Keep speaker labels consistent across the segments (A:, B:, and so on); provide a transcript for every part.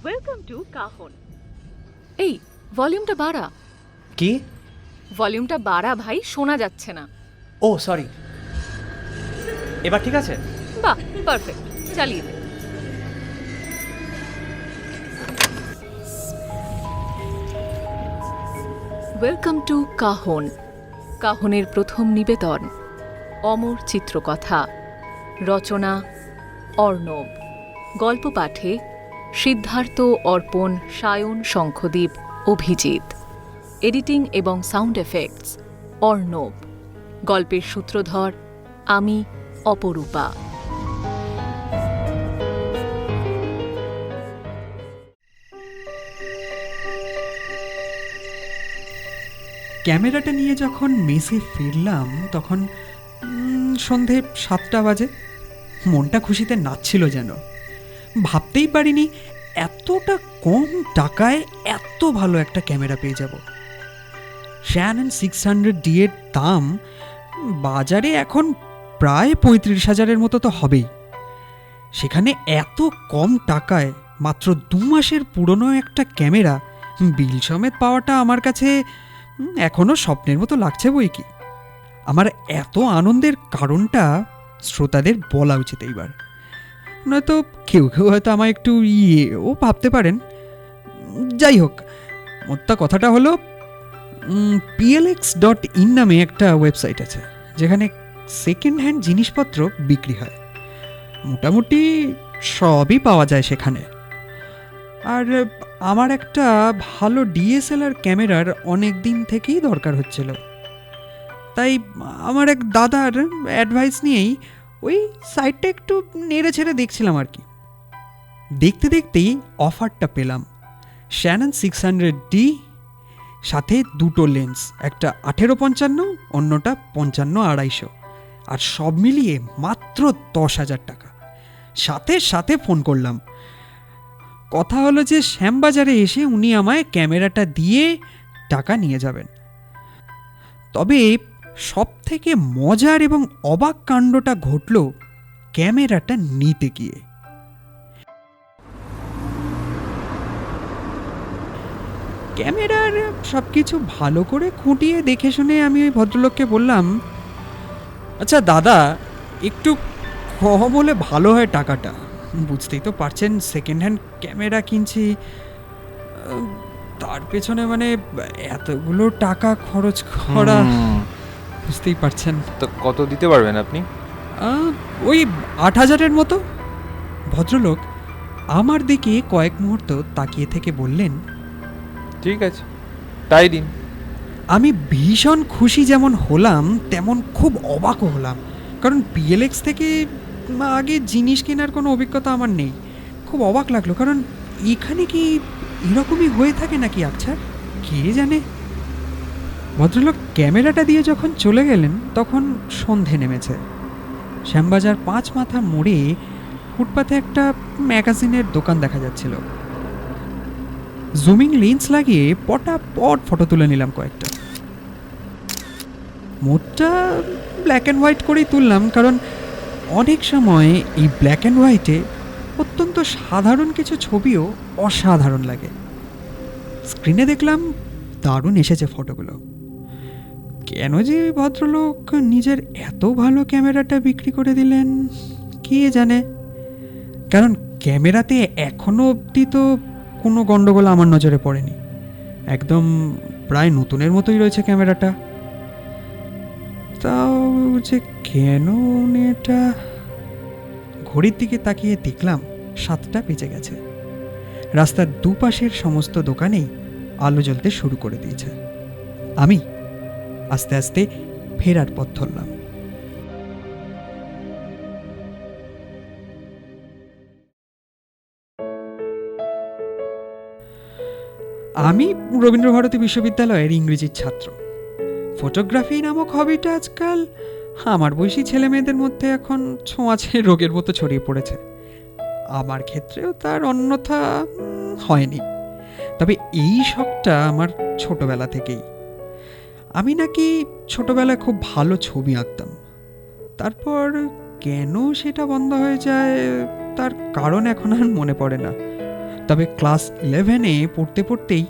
A: Welcome to কাহন।
B: এই ভলিউমটা বাড়া।
C: কি?
B: ভলিউমটা বাড়া ভাই, শোনা যাচ্ছে না।
C: ও সরি, এবার ঠিক আছে?
B: বাহ, পারফেক্ট, চালিয়ে দে। ওয়েলকাম টু কাহন। কাহনের প্রথম নিবেদন, অমর চিত্রকথা। রচনা অর্ণব। গল্প পাঠে সিদ্ধার্থ, অর্পণ, সায়ন, শঙ্খদীপ, অভিজিৎ। এডিটিং এবং সাউন্ড এফেক্টস অর্ণব। গল্পের সূত্রধর আমি, অপরূপা।
D: ক্যামেরাটা নিয়ে যখন মেসে ফিরলাম তখন সন্ধে 7টা বাজে। মনটা খুশিতে নাচছিল যেন। ভাবতেই পারিনি এতটা কম টাকায় এত ভালো একটা ক্যামেরা পেয়ে যাব। Canon 600D এর দাম বাজারে এখন প্রায় 35,000-এর মতো তো হবেই। সেখানে এত কম টাকায় মাত্র 2 মাসের পুরনো একটা ক্যামেরা বিল সমেত পাওয়াটা আমার কাছে এখনও স্বপ্নের মতো লাগছে বই কি। আমার এত আনন্দের কারণটা শ্রোতাদের বলা উচিত এইবার, নয়তো কেউ কেউ হয়তো আমায় একটু ও ভাবতে পারেন। যাই হোক, মোদ্দা কথাটা হলো plx.in নামে একটা ওয়েবসাইট আছে যেখানে সেকেন্ড হ্যান্ড জিনিসপত্র বিক্রি হয়। মোটামুটি সবই পাওয়া যায় সেখানে। আর আমার একটা ভালো ডিএসএলআর ক্যামেরার অনেক দিন থেকেই দরকার হচ্ছিল, তাই আমার এক দাদার অ্যাডভাইস নিয়েই ওই সাইটটা একটু নেড়ে ছেড়ে দেখছিলাম আর কি। দেখতে দেখতেই অফারটা পেলাম। Canon 600D, সাথে দুটো লেন্স, একটা 18-55, অন্যটা 55-250, আর সব মিলিয়ে মাত্র 10,000 টাকা। সাথে সাথে ফোন করলাম। কথা হলো যে শ্যামবাজারে এসে উনি আমায় ক্যামেরাটা দিয়ে টাকা নিয়ে যাবেন। তবে সব থেকে মজার এবং অবাক কাণ্ডটা ঘটল ক্যামেরাটা নিতে গিয়ে। ক্যামেরার সব কিছু ভালো করে খুঁটিয়ে দেখে শুনে আমি ওই ভদ্রলোককে বললাম, আচ্ছা দাদা, একটু কম হলে ভালো হয় টাকাটা। বুঝতেই তো পারছেন সেকেন্ড হ্যান্ড ক্যামেরা কিনছি, তার পেছনে মানে এতগুলো টাকা খরচ করা, বুঝতেই পারছেন
E: তো। কত দিতে পারবেন আপনি?
D: ওই 8,000-এর মতো। ভদ্রলোক আমার দিকে কয়েক মুহূর্ত তাকিয়ে থেকে বললেন,
E: ঠিক আছে, তাই দিন।
D: আমি ভীষণ খুশি যেমন হলাম তেমন খুব অবাকও হলাম, কারণ পিএলএক্স থেকে আগে জিনিস কেনার কোনো অভিজ্ঞতা আমার নেই। খুব অবাক লাগলো, কারণ এখানে কি এরকমই হয়ে থাকে নাকি আচ্ছা কে জানে। ভদ্রলোক ক্যামেরাটা দিয়ে যখন চলে গেলেন তখন সন্ধে নেমেছে। শ্যামবাজার 5 মাথা মোড়ে ফুটপাথে একটা ম্যাগাজিনের দোকান দেখা যাচ্ছিল। জুমিং লেন্স লাগিয়ে পটাপট ফটো তুলে নিলাম কয়েকটা। মোডটা ব্ল্যাক অ্যান্ড হোয়াইট করেই তুললাম, কারণ অনেক সময় এই ব্ল্যাক অ্যান্ড হোয়াইটে অত্যন্ত সাধারণ কিছু ছবিও অসাধারণ লাগে। স্ক্রিনে দেখলাম দারুণ এসেছে ফটোগুলো। কেন যে ভদ্রলোক নিজের এত ভালো ক্যামেরাটা বিক্রি করে দিলেন কে জানে, কারণ ক্যামেরাতে এখনো অবধি তো কোনো গন্ডগোল আমার নজরে পড়েনি। একদম প্রায় নতুনের মতোই রয়েছে ক্যামেরাটা। তাও যে কেন এটা, ঘড়ির দিকে তাকিয়ে দেখলাম 7টা বেজে গেছে। রাস্তার দুপাশের সমস্ত দোকানেই আলো জ্বলতে শুরু করে দিয়েছে। আমি আস্তে আস্তে ফেরার পথ ধরলাম। আমি রবীন্দ্রভারতী বিশ্ববিদ্যালয়ের ইংরেজির ছাত্র। ফটোগ্রাফি নামক হবিটা আজকাল আমার বয়সী ছেলে মেয়েদের মধ্যে এখন ছোঁয়াচে রোগের মতো ছড়িয়ে পড়েছে। আমার ক্ষেত্রেও তার অন্যথা হয়নি। তবে এই শখটা আমার ছোটবেলা থেকেই। আমি নাকি ছোটবেলায় খুব ভালো ছবি আঁকতাম, তারপর কেন সেটা বন্ধ হয়ে যায় তার কারণ এখন আর মনে পড়ে না। তবে ক্লাস 11-এ পড়তে পড়তেই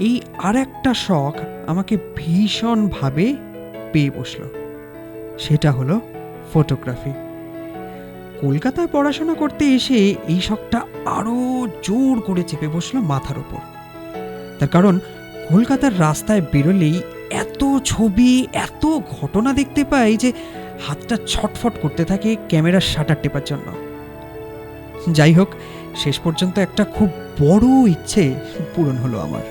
D: এই আর একটা শখ আমাকে ভীষণভাবে পেয়ে বসলো। সেটা হলো ফটোগ্রাফি। কলকাতায় পড়াশোনা করতে এসে এই শখটা আরও জোর করে চেপে বসলো মাথার ওপর। তার কারণ কলকাতার রাস্তায় বেরোলেই এত ছবি, এত ঘটনা দেখতে পাই যে হাতটা ছটফট করতে থাকে ক্যামেরার শাটার টেপার জন্য। যাই হোক, শেষ পর্যন্ত একটা খুব বড় ইচ্ছে পূরণ হলো আমার।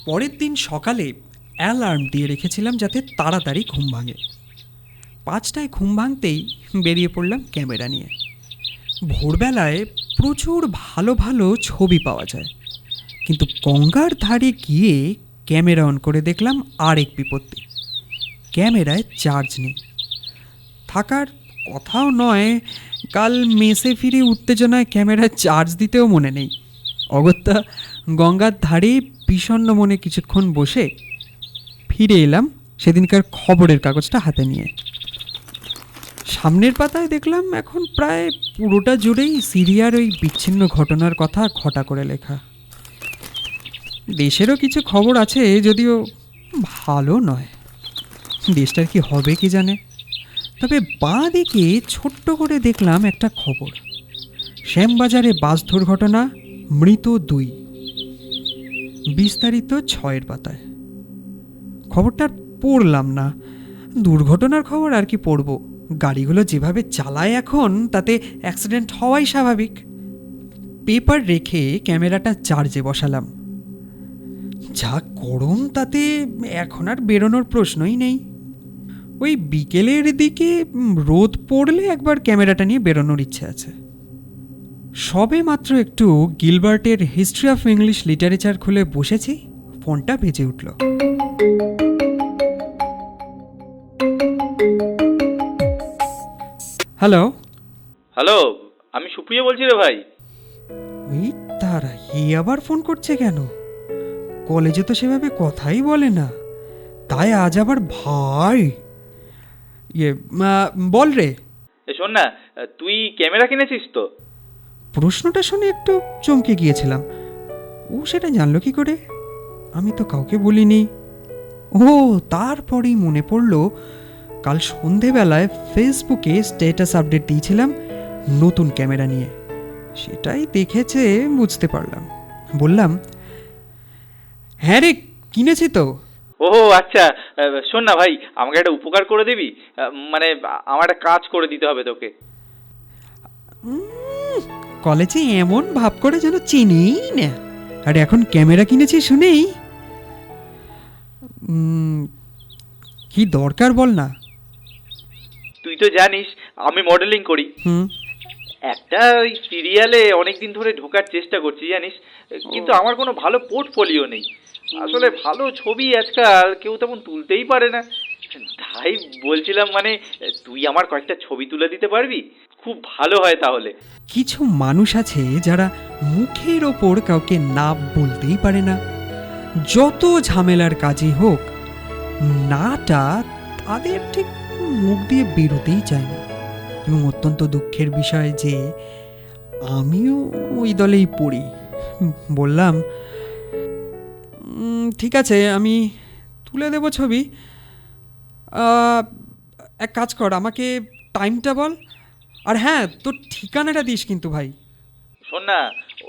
D: পরের দিন সকালে অ্যালার্ম দিয়ে রেখেছিলাম যাতে তাড়াতাড়ি ঘুম ভাঙে। 5টায় ঘুম ভাঙতেই বেরিয়ে পড়লাম ক্যামেরা নিয়ে। ভোরবেলায় প্রচুর ভালো ভালো ছবি পাওয়া যায়, কিন্তু গঙ্গার ধারে গিয়ে ক্যামেরা অন করে দেখলাম আরেক বিপত্তি, ক্যামেরায় চার্জ নেই। থাকার কথাও নয়, কাল মেসে ফিরে উত্তেজনায় ক্যামেরায় চার্জ দিতেও মনে নেই। অগত্যা গঙ্গার ধারে বিষণ্ণ মনে কিছুক্ষণ বসে ফিরে এলাম সেদিনকার খবরের কাগজটা হাতে নিয়ে। সামনের পাতায় দেখলাম এখন প্রায় পুরোটা জুড়েই সিরিয়ার ওই বিচ্ছিন্ন ঘটনার কথা ঘটা করে লেখা। দেশেরও কিছু খবর আছে, যদিও ভালো নয়। দেশটার কি হবে কি জানে। তবে বাঁ দিকে ছোট্ট করে দেখলাম একটা খবর, শ্যামবাজারে বাস দুর্ঘটনা, মৃত 2। বিস্তারিত 6-এর পাতায়। খবরটা পড়লাম না, দুর্ঘটনার খবর আর কি পড়ব। গাড়িগুলো যেভাবে চালায় এখন, তাতে অ্যাক্সিডেন্ট হওয়াই স্বাভাবিক। পেপার রেখে ক্যামেরাটা চার্জে বসালাম। যা গরম, তাতে এখন আর বেরোনোর প্রশ্নই নেই। ওই বিকেলের দিকে রোদ পড়লে একবার ক্যামেরাটা নিয়ে বেরোনোর ইচ্ছে আছে। সবে মাত্র একটু গিলবার্টের হিস্ট্রি অফ ইংলিশ লিটারেচার খুলে বসেছি, ফোনটা বেজে উঠল। হ্যালো
A: হ্যালো, আমি সুপ্রিয় বলছি রে ভাই।
D: ওই তারা আবার ফোন করছে কেন? কলেজে তো সেভাবে কথাই বলে না, তাই আজ আবার ভাই। বল রে।
A: শোন না, তুই ক্যামেরা কিনেছিস তো?
D: প্রশ্নটা শুনে একটু চমকে গিয়েছিলাম। ও সেটা জানলো কি করে? আমি তো কাউকে বলিনি। ও, তারপরেই মনে পড়ল, কাল সন্ধেবেলায় ফেসবুকে স্ট্যাটাস আপডেট দিয়েছিলাম নতুন ক্যামেরা নিয়ে। সেটাই দেখেছে, বুঝতে পারলাম। বললাম, হ্যাঁ রে, কিনেছি তো।
A: ও আচ্ছা, শোন না ভাই, আমাকে একটা উপকার করে দিবি? মানে আমার একটা কাজ করে দিতে হবে তোকে।
D: কলেজে এমন ভাব করে যেন চিনিই না, আর এখন ক্যামেরা কিনেছি শুনেই। কি দরকার বল না।
A: তুই তো জানিস আমি মডেলিং করি। একটা ওই সিরিয়ালে অনেকদিন ধরে ঢোকার চেষ্টা করছি জানিস, কিন্তু আমার কোনো ভালো পোর্টফোলিও নেই। আসলে ভালো ছবি আজকাল কেউ তেমন তুলতেই পারে না। তাই বলছিলাম, মানে তুই আমার কয়েকটা ছবি তুলে দিতে পারবি? খুব ভালো হয় তাহলে।
D: কিছু মানুষ আছে যারা মুখের ওপর কাউকে না বলতেই পারে না। যত ঝামেলার কাজই হোক, নাটা তাদের ঠিক মুখ দিয়ে বেরোতেই চায় না। এবং অত্যন্ত দুঃখের বিষয় যে আমিও ওই দলেই পড়ি। বললাম, ঠিক আছে, আমি তুলে দেব ছবি। এক কাজ কর, আমাকে টাইমটা বল, আর হ্যাঁ, তোর ঠিকানাটা দিস কিন্তু ভাই।
A: শোন না,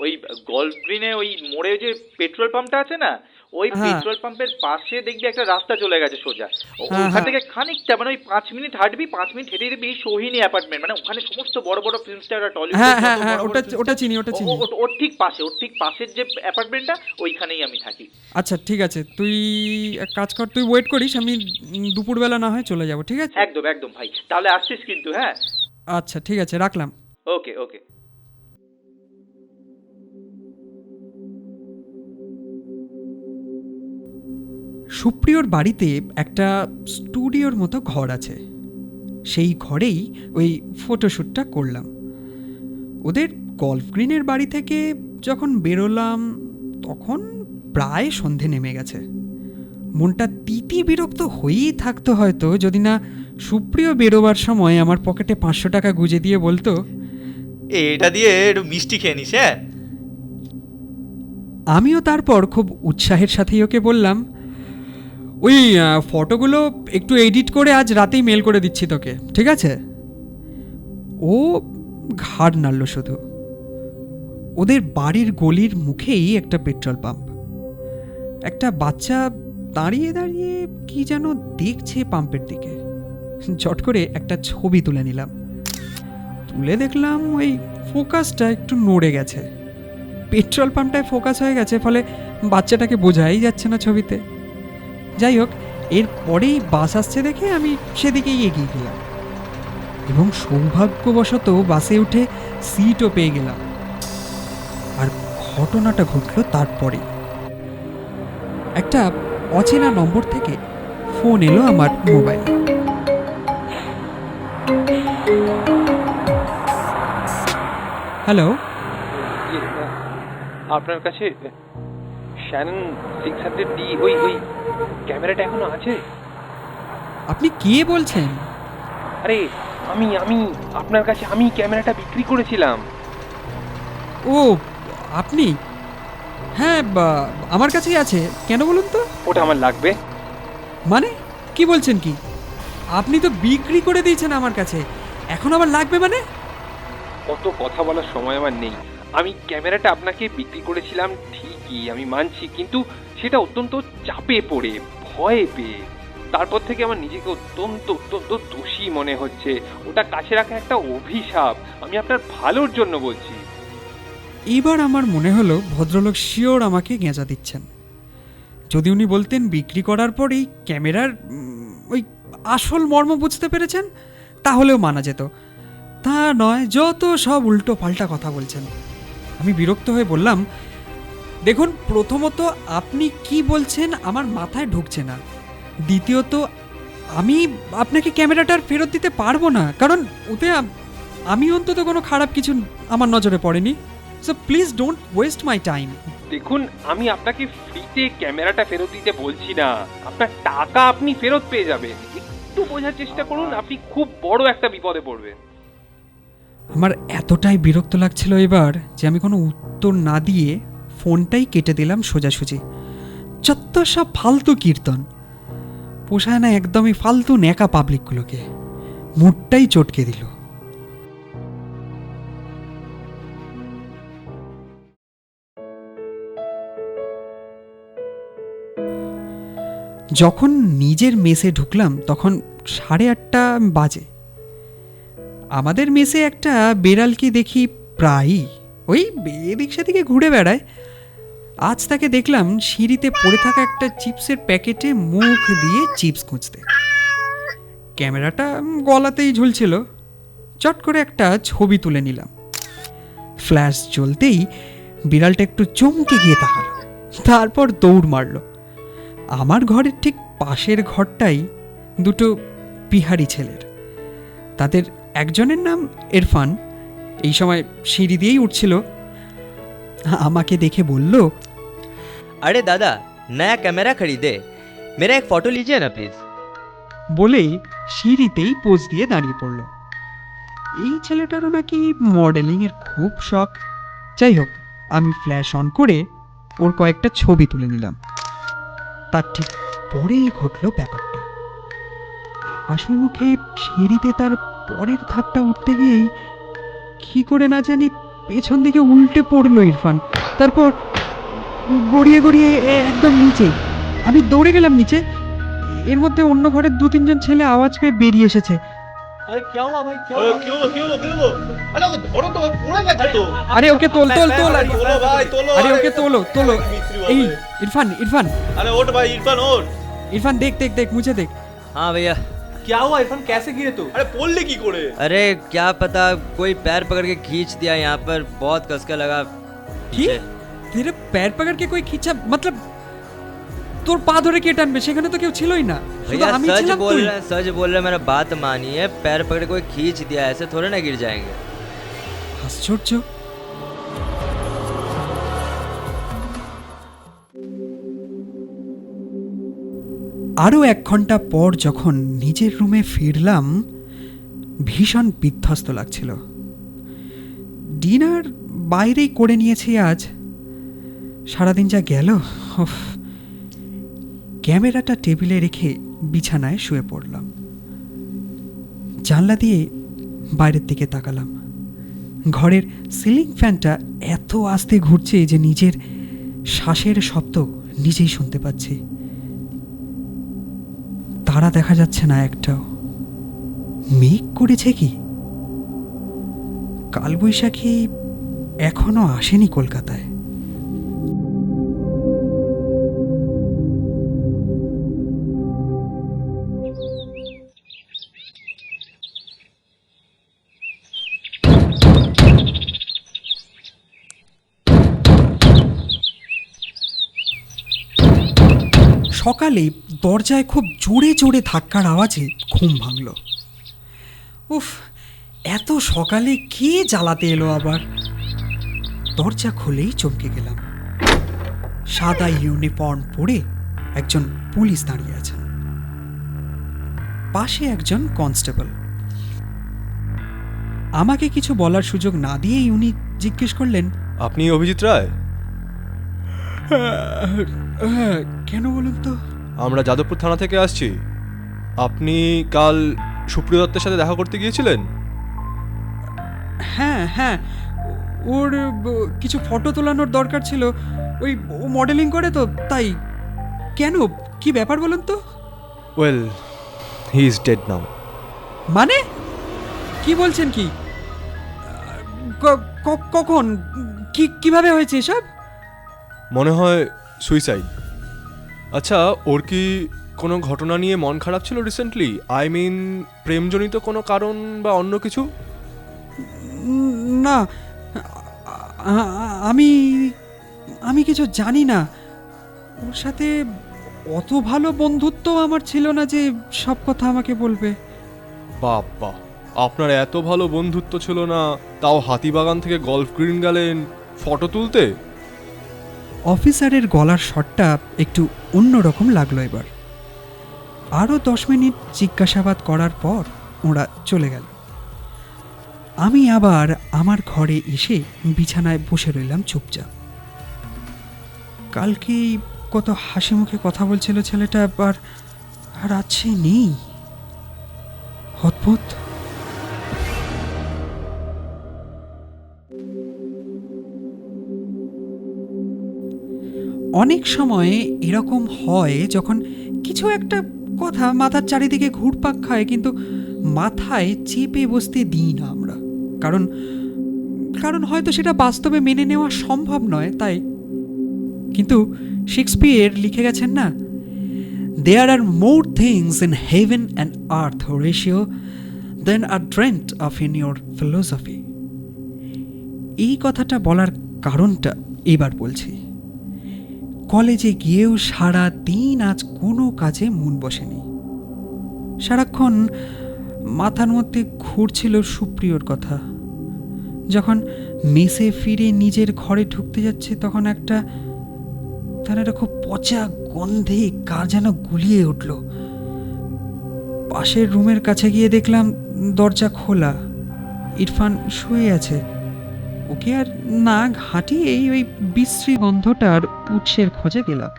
A: ওই গল্ফ গ্রিনে ওই মোড়ে যে পেট্রোল পাম্পটা আছে না, ওই পেট্রোল পাম্পের পাশে দেখবি একটা রাস্তা চলে গেছে সোজা। ওখান থেকে খানিকটা, মানে ওই 5 মিনিট হাঁটবি, 5 মিনিট হেঁটে যাবি সোহিনী অ্যাপার্টমেন্ট, মানে ওখানে সমস্ত বড় বড় ফিল্ম স্টার আর টলিউড।
D: হ্যাঁ, ওটা চিনি।
A: ওর ঠিক পাশের যে অ্যাপার্টমেন্টটা, ওইখানেই আমি থাকি।
D: আচ্ছা ঠিক আছে, তুই এক কাজ কর, তুই ওয়েট করিস, আমি দুপুরবেলা না হয় চলে যাব, ঠিক আছে?
A: একদম ভাই, তাহলে আসছিস কিন্তু? হ্যাঁ
D: আচ্ছা ঠিক আছে, রাখলাম।
A: ওকে।
D: সুপ্রিয়র বাড়িতে একটা স্টুডিওর মতো ঘর আছে। সেই ঘরেই ওই ফটোশ্যুটটা করলাম। ওদের গল্ফ গ্রিনের বাড়ি থেকে যখন বেরোলাম তখন প্রায় সন্ধে নেমে গেছে। মনটা তিতি বিরক্ত হয়েই থাকতো হয়তো যদি না সুপ্রিয় বেরোবার সময় আমার পকেটে 500 টাকা গুজে দিয়ে বলতো,
A: এটা দিয়ে একটু মিষ্টি খেয়ে নিস। হ্যাঁ,
D: আমিও তারপর খুব উৎসাহের সাথেই ওকে বললাম, ওই ফটোগুলো একটু এডিট করে আজ রাতেই মেল করে দিচ্ছি তোকে, ঠিক আছে? ও ঘাড় নাড়ল শুধু। ওদের বাড়ির গলির মুখেই একটা পেট্রোল পাম্প। একটা বাচ্চা দাঁড়িয়ে দাঁড়িয়ে কি যেন দেখছে পাম্পের দিকে। ঝট করে একটা ছবি তুলে নিলাম। তুলে দেখলাম ওই ফোকাসটা একটু নড়ে গেছে। পেট্রোল পাম্পটায় ফোকাস হয়ে গেছে, ফলে বাচ্চাটাকে বোঝাই যাচ্ছে না ছবিতে। যাই হোক, এরপরেই বাস আসছে দেখে আমি সেদিকেই এগিয়ে গেলাম এবং সৌভাগ্যবশত বাসে উঠে সিটও পেয়ে গেলাম। আর ঘটনাটা ঘটল তারপরে। একটা অচেনা নম্বর থেকে ফোন এলো আমার মোবাইলে। হ্যালো,
F: আপনার কাছে শ্যানন 600D ওই ক্যামেরাটা এখনো আছে?
D: আপনি কে বলছেন?
F: আরে আমি আপনার কাছে আমি ক্যামেরাটা বিক্রি করেছিলাম।
D: ও আপনি? হ্যাঁ, আমার কাছেই আছে। কেন বলুন তো?
F: ওটা আমার লাগবে।
D: মানে কি বলছেন কি? আপনি তো বিক্রি করে দিয়েছেন আমার কাছে, এখন আবার লাগবে মানে?
F: অত কথা বলার সময় আমার নেই। আমি ক্যামেরাটা আপনাকে বিক্রি করেছিলাম ঠিকই, আমি মানছি, কিন্তু সেটা অত্যন্ত চাপে পড়ে, ভয়ে পেয়ে। তারপর থেকে আমার নিজেকে অত্যন্ত অত্যন্ত দোষী মনে হচ্ছে। ওটা কাছে রাখা একটা অভিশাপ। আমি আপনার ভালোর জন্য বলছি।
D: এবার আমার মনে হলো ভদ্রলোক শিওর আমাকে গেঁজা দিচ্ছেন। যদি উনি বলতেন বিক্রি করার পরেই ক্যামেরার ওই আসল মর্ম বুঝতে পেরেছেন, তাহলেও মানা যেত। তা নয়, যত সব উল্টো পাল্টা কথা বলছেন। আমি বিরক্ত হয়ে বললাম, দেখুন, প্রথমত আপনি কি বলছেন আমার মাথায় ঢুকছে না। দ্বিতীয়ত আমি আপনাকে ক্যামেরাটার ফেরত দিতে পারবো না, কারণ ওতে আমি অন্তত কোনো খারাপ কিছু আমার নজরে পড়েনি। So please don't waste my time.
F: দেখুন, আমি আপনাকে ফ্রিতে ক্যামেরাটা ফেরত দিতে বলছি না। আপনার টাকা আপনি ফেরত পেয়ে যাবেন। একটু বোঝার চেষ্টা করুন, আপনি খুব বড় একটা বিপদে পড়বেন।
D: আমার এতটাই বিরক্ত লাগছিল এবার যে আমি কোনো উত্তর না দিয়ে ফোনটাই কেটে দিলাম সোজাসুজি। যত সব ফালতু কীর্তন, পোষায় না একদমই ফালতু ন্যাকা পাবলিকগুলোকে। মুডটাই চটকে দিল। যখন নিজের মেসে ঢুকলাম তখন 8:30 বাজে। আমাদের মেসে একটা বেড়ালকে দেখি প্রায়ই, ওই এদিক সেদিকে ঘুরে বেড়ায়। আজ তাকে দেখলাম সিঁড়িতে পড়ে থাকা একটা চিপসের প্যাকেটে মুখ দিয়ে চিপস খুঁজতে। ক্যামেরাটা গলাতেই ঝুলছিল। চট করে একটা ছবি তুলে নিলাম। ফ্ল্যাশ জ্বলতেই বিড়ালটা একটু চমকে গিয়ে তাকালো, তারপর দৌড় মারল। আমার ঘরের ঠিক পাশের ঘরটাই দুটো বিহারি ছেলের। তাদের একজনের নাম ইরফান। এই সময় সিঁড়ি দিয়েই উঠছিল। আমাকে দেখে বলল,
G: अरे दादा, नया कैमरा खरीदे, मेरा एक फोटो लीजिए ना प्लीज।
D: বলেই সিঁড়িতেই পোজ দিয়ে দাঁড়িয়ে পড়ল। এই ছেলেটারও নাকি মডেলিংয়ের খুব শখ। যাই হোক, আমি ফ্ল্যাশ অন করে ওর কয়েকটা ছবি তুলে নিলাম। তার ঠিক পরেই ঘটল ব্যাপারটা। হাসি মুখে সিঁড়িতে তার পরের ধাপটা উঠতে গিয়েই কি করে না জানি পেছন দিকে উল্টে পড়লো ইরফান। তারপর গড়িয়ে গড়িয়ে একদম নিচে। আমি দৌড়ে গেলাম নিচে। এর মধ্যে অন্য ঘরের 2-3 ছেলে আওয়াজ পেয়ে বেরিয়ে এসেছে। আরে ওকে তোল তোল তোল, আরে ওকে তোলো তোলো। এই ইরফান ইরফান,
H: अरे उठ भाई इरफान उठ।
D: इरफान देख देख देख मुझे देख।
G: हाँ भैया।
H: क्या हुआ इरफान, कैसे गिरे तू? अरे बोलने की कोड़े।
G: अरे क्या पता, कोई पैर पकड़ के खींच दिया, यहाँ पर बहुत कसका लगा।
D: কি? तेरे पैर पकड़ के कोई खींचा? मतलब তোর পা ধরে কে টানবে? সেখানে তো কেউ ছিলই না, শুধু
G: भैया
D: আমি
G: सच
D: ছিলাম।
G: बोल
D: তুই
G: रहे हैं, सच बोल रहे हैं, मेरा बात मानिए। पैर पकड़ के कोई खींच दिया, ऐसे थोड़े ना गिर जाएंगे।
D: আশ্চর্য। আরও 1 ঘন্টা পর যখন নিজের রুমে ফিরলাম, ভীষণ বিধ্বস্ত লাগছিল। ডিনার বাইরেই করে নিয়েছি আজ। সারাদিন যা গেল, উফ। ক্যামেরাটা টেবিলে রেখে বিছানায় শুয়ে পড়লাম। জানলা দিয়ে বাইরের দিকে তাকালাম। ঘরের সিলিং ফ্যানটা এত আস্তে ঘুরছে যে নিজের শ্বাসের শব্দ নিজেই শুনতে পাচ্ছি। তারা দেখা যাচ্ছে না একটাও। মেঘ করেছে কি? কালবৈশাখী এখনো আসেনি কলকাতায়। সকালে দরজায় খুব জোরে জোরে ধাক্কার আওয়াজে ঘুম ভাঙল। উফ, এত সকালে কে জ্বালাতে এলো আবার? দরজা খুলেই চমকে গেলাম। সাদা ইউনিফর্ম পরে একজন পুলিশ দাঁড়িয়ে আছেন, পাশে একজন কনস্টেবল। আমাকে কিছু বলার সুযোগ না দিয়েই উনি জিজ্ঞেস করলেন,
H: আপনি অভিজিৎ রায়?
D: হ্যাঁ, কেন বলুন তো?
H: আমরা যাদবপুর থানা থেকে আসছি। আপনি কাল সুপ্রিয় দত্তের সাথে দেখা করতে গিয়েছিলেন?
D: হ্যাঁ হ্যাঁ, ওর কিছু ফটো তোলানোর দরকার ছিল। ও মডেলিং করে তো, তাই। কেন, কি ব্যাপার বলুন তো?
H: ওয়েল, হি ইজ ডেড নাও।
D: মানে কি বলছেন? কি কখন, কিভাবে হয়েছে এসব?
H: মনে হয় সুইসাইড। আচ্ছা, ওর কি কোনো ঘটনা নিয়ে মন খারাপ ছিল রিসেন্টলি? আই মিন, প্রেমজনিত কোনো কারণ বা অন্য কিছু?
D: না, আমি কিছু জানি না। ওর সাথে অত ভালো বন্ধুত্ব আমার ছিল না যে সব কথা আমাকে বলবে।
H: বাবা, আপনার এত ভালো বন্ধুত্ব ছিল না, তাও হাতিবাগান থেকে গল্ফ গ্রিন গেলেন ফটো তুলতে?
D: অফিসারের গলার শটটা একটু অন্যরকম লাগলো এবার। আরও 10 মিনিট জিজ্ঞাসাবাদ করার পর ওরা চলে গেল। আমি আবার আমার ঘরে এসে বিছানায় বসে রইলাম চুপচাপ। কালকে কত হাসি মুখে কথা বলছিল ছেলেটা, আর আজ সে নেই। অদ্ভুত। অনেক সময় এরকম হয় যখন কিছু একটা কথা মাথার চারিদিকে ঘুরপাক খায়, কিন্তু মাথায় চেপে বসতে দিই না আমরা। কারণ হয়তো সেটা বাস্তবে মেনে নেওয়া সম্ভব নয়, তাই। কিন্তু শেক্সপিয়ার লিখে গেছেন না, there are more things in heaven and earth Horatio than are dreamt of in your philosophy. এই কথাটা বলার কারণটা এবার বলছি। কলেজে গিয়েও সারা দিন আজ কোনো কাজে মন বসেনি। সারাক্ষণ মাথার মধ্যে ঘুরছিল সুপ্রিয়র কথা। যখন মেসে ফিরে নিজের ঘরে ঢুকতে যাচ্ছে, তখন তার একটা খুব পচা গন্ধে কার যেন গুলিয়ে উঠল। পাশের রুমের কাছে গিয়ে দেখলাম দরজা খোলা, ইরফান শুয়ে আছে। ওকে আর না ঘাঁটিয়ে ওই বিশ্রী গন্ধটার উৎসের খোঁজে গেলাম।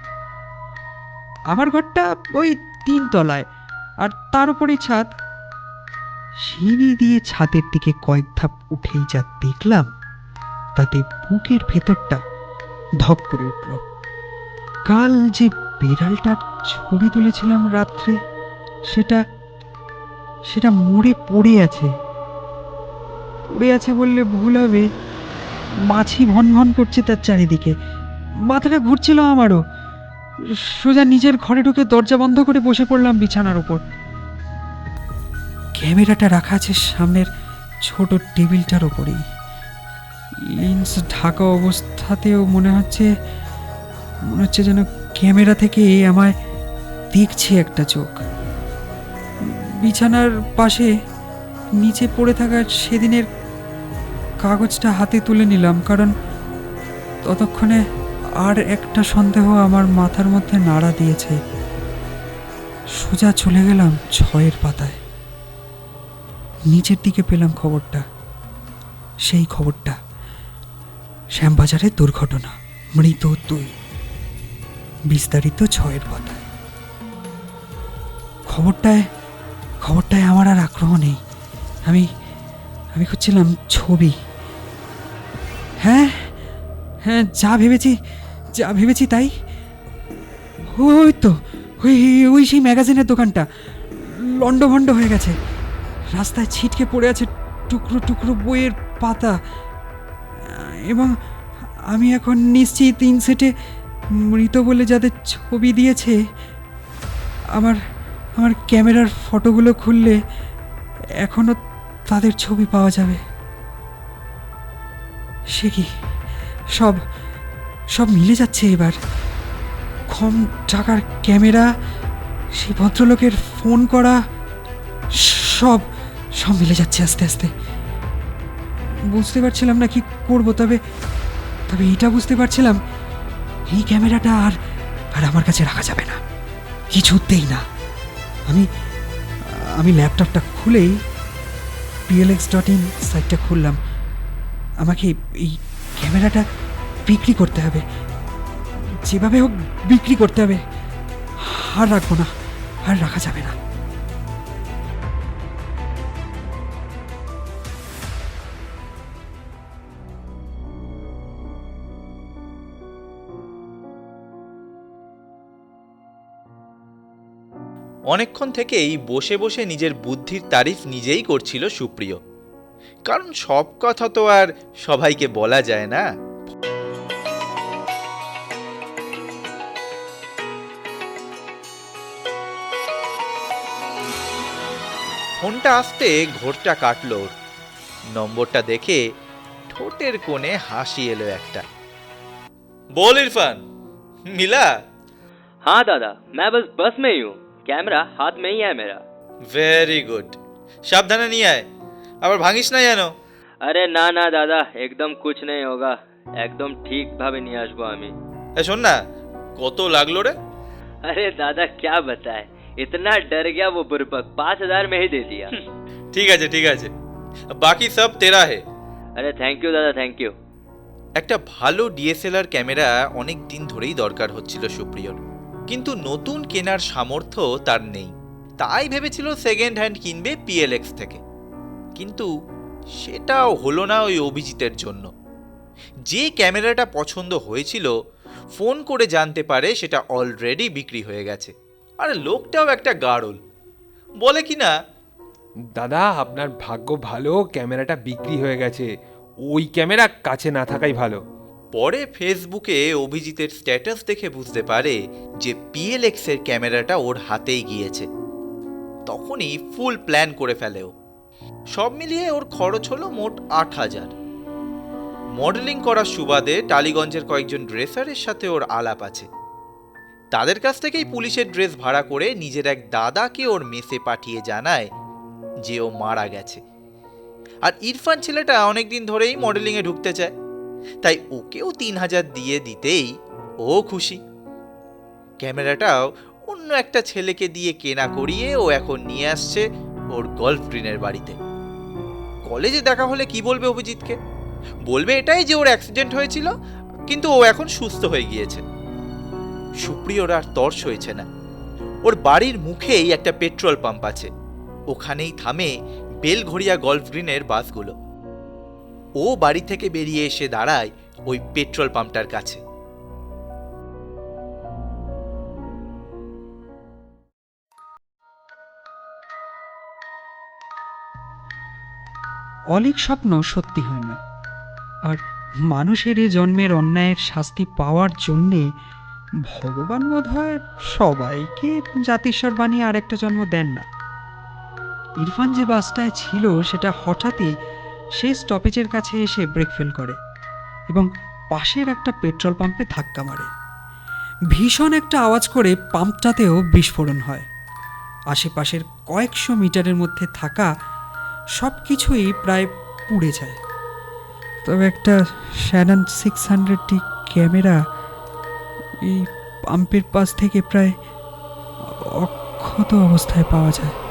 D: আমার ঘরটা ওই 3 তলায়, আর তার উপরেই ছাদ। সিঁড়ি দিয়ে ছাদের দিকে কয়েক ধাপ উঠেই যা দেখলাম, তাতে বুকের ভেতরটা ধপ করে উঠল। কাল যে বিড়ালটার ছবি তুলেছিলাম রাত্রে, সেটা মরে পড়ে আছে বললে ভুল হবে। মাছি ভন ভন করছে তার চারিদিকে। মাথাটা ঘুরছিল আমারও। সোজা নিজের ঘরে ঢুকে দরজা বন্ধ করে বসে পড়লাম বিছানার উপর। ক্যামেরাটা রাখা আছে সামনের ছোট টেবিলটার উপরেই। লেন্স ঢাকা অবস্থাতেও মনে হচ্ছে যেন ক্যামেরা থেকে আমায় দেখছে একটা চোখ। বিছানার পাশে নিচে পড়ে থাকা সেদিনের কাগজটা হাতে তুলে নিলাম, কারণ ততক্ষণে আর একটা সন্দেহ আমার মাথার মধ্যে নাড়া দিয়েছে। সোজা চলে গেলাম 6-এর পাতায়। নিচের দিকে পেলাম খবরটা, সেই খবরটা, শ্যামবাজারের দুর্ঘটনা, মৃত 2। বিস্তারিত 6-এর পাতায়। খবরটায় আমার আর আগ্রহ নেই। আমি খুঁজছিলাম ছবি। হ্যাঁ, যা ভেবেছি তাই। ওই তো ওই সেই ম্যাগাজিনের দোকানটা লন্ডভন্ড হয়ে গেছে। রাস্তায় ছিটকে পড়ে আছে টুকরো টুকরো বইয়ের পাতা। এবং আমি এখন নিশ্চিত ইনসেটে মৃত বলে যাদের ছবি দিয়েছে, আমার ক্যামেরার ফটোগুলো খুললে এখনো তাদের ছবি পাওয়া যাবে। সে কি সব মিলে যাচ্ছে এবার। কম টাকার ক্যামেরা, সেই ভদ্রলোকের ফোন করা, সব মিলে যাচ্ছে আস্তে আস্তে। বুঝতে পারছিলাম না কি করব, তবে এটা বুঝতে পারছিলাম, এই ক্যামেরাটা আর আমার কাছে রাখা যাবে না, কিছুতেই না। আমি ল্যাপটপটা খুলেই plx.in সাইটটা খুললাম। আমাকে এই ক্যামেরাটা বিক্রি করতে হবে, যেভাবে হোক বিক্রি করতে হবে। আর রাখবো না, আর রাখা যাবে না।
I: অনেকক্ষণ থেকেই বসে বসে নিজের বুদ্ধির তারিফ নিজেই করছিল সুপ্রিয়, কারণ সব কথা তো আর সবাইকে বলা যায় না। ফোনটা আসতে ঘোরটা কাটল ওর। নম্বরটা দেখে ঠোঁটের কোণে হাসি এলো একটা। বল ইরফান, মিলা?
G: हाँ दादा, मैं बस में ही हूँ। कैमरा हाथ में ही है मेरा।
I: ভেরি গুড, সাবধানে নিয়ে আয়, আবার ভাঙিস না যেন।
G: अरे ना ना दादा, एकदम कुछ नहीं होगा, एकदम ठीक भावे नहीं आसबो आमी।
I: শোন না, কত লাগলো রে?
G: अरे दादा क्या बताए, इतना डर गया वो बुरबक, 5,000 में ही दे दिया।
I: ঠিক আছে ঠিক আছে, বাকি সব তেরা হে।
G: अरे थैंक यू दादा, थैंक यू।
I: একটা ভালো ডিএসএলআর ক্যামেরা অনেক দিন ধরেই দরকার হচ্ছিল সুপ্রিয়র, কিন্তু নতুন কেনার সামর্থ্য তার নেই। তাই ভেবেছিল সেকেন্ড হ্যান্ড কিনবে পিএলএক্স থেকে, কিন্তু সেটাও হলো না ওই অভিজিতের জন্য। যে ক্যামেরাটা পছন্দ হয়েছিল, ফোন করে জানতে পারে সেটা অলরেডি বিক্রি হয়ে গেছে। আর লোকটাও একটা গাড়ল, বলে কি না,
F: দাদা আপনার ভাগ্য ভালো, ক্যামেরাটা বিক্রি হয়ে গেছে, ওই ক্যামেরা কাছে না থাকাই ভালো।
I: পরে ফেসবুকে অভিজিতের স্ট্যাটাস দেখে বুঝতে পারে যে পিএলএক্স এর ক্যামেরাটা ওর হাতেই গিয়েছে। তখনই ফুল প্ল্যান করে ফেলে ও। সব মিলিয়ে ওর খরচ হলো মোট 8,000। মডেলিং করার সুবাদে টালিগঞ্জের কয়েকজন ড্রেসারের সাথে ওর আলাপ আছে। তাদের কাছ থেকেই পুলিশের ড্রেস ভাড়া করে নিজের এক দাদাকে ওর মেসে পাঠিয়ে জানায় যে ও মারা গেছে। আর ইরফান ছেলেটা অনেকদিন ধরেই মডেলিংয়ে ঢুকতে চায়, তাই ওকেও 3,000 দিয়ে দিতেই ও খুশি। ক্যামেরাটাও অন্য একটা ছেলেকে দিয়ে কেনা করিয়ে ও এখন নিয়ে আসছে ওর গল্ফ গ্রিনের বাড়িতে। কলেজে দেখা হলে কি বলবে অভিজিৎকে? বলবে এটাই যে ওর অ্যাক্সিডেন্ট হয়েছিল, কিন্তু ও এখন সুস্থ হয়ে গিয়েছে। সুপ্রিয়র আর তর্স হয়েছে না। ওর বাড়ির মুখেই একটা পেট্রোল পাম্প আছে, ওখানেই থামে বেলঘড়িয়া গল্ফ গ্রিনের বাসগুলো। ও বাড়ি থেকে বেরিয়ে এসে দাঁড়ায় ওই পেট্রোল পাম্পটার কাছে।
D: অলীক স্বপ্ন সত্যি হয় না, আর মানুষের এ জন্মের অন্যায়ের শাস্তি পাওয়ার জন্যে ভগবান বোধহয় সবাইকে জাতিস্বর বানিয়ে আরেকটা জন্ম দেন না। ইরফান যে বাসটায় ছিল সেটা হঠাৎই সেই স্টপেজের কাছে এসে ব্রেক ফেল করে এবং পাশের একটা পেট্রোল পাম্পে ধাক্কা মারে। ভীষণ একটা আওয়াজ করে পাম্পটাতেও বিস্ফোরণ হয়। আশেপাশের কয়েকশো মিটারের মধ্যে থাকা সব কিছুই প্রায় পুড়ে যায়। তবে একটা শ্যানন 600D ক্যামেরা এই পাম্পের পাশ থেকে প্রায় অক্ষত ক্ষত অবস্থায় পাওয়া যায়।